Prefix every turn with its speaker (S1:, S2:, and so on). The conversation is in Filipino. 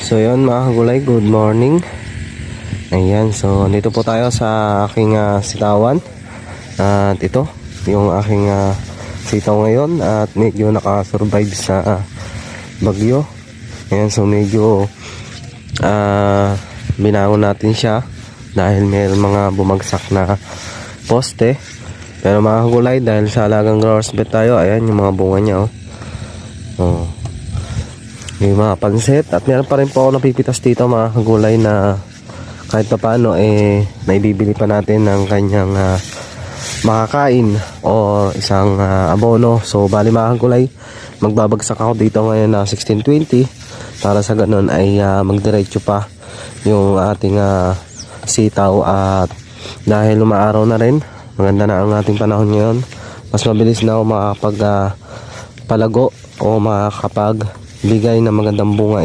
S1: So yun mga kagulay, good morning. Ayan, so dito po tayo sa aking sitawan. At ito, yung aking sitaw ngayon. At medyo nakasurvive sa bagyo. Ayan, so medyo binangon natin siya dahil may mga bumagsak na poste. Pero mga kagulay, dahil sa alagang growers bet tayo, ayan yung mga bunga niya. Oh. Yung mga pansit. At meron pa rin po ako napipitas dito mga kagulay na kahit pa paano naibibili pa natin ng kanyang makakain o isang abono. So bali mga kagulay, magbabagsak ako dito ngayon na 1620 para sa ganun ay magdiretso pa yung ating sitaw. At dahil umaaraw na rin, maganda na ang ating panahon ngayon, mas mabilis na ako makakapag palago o makakapag bigay ng magandang bunga ito.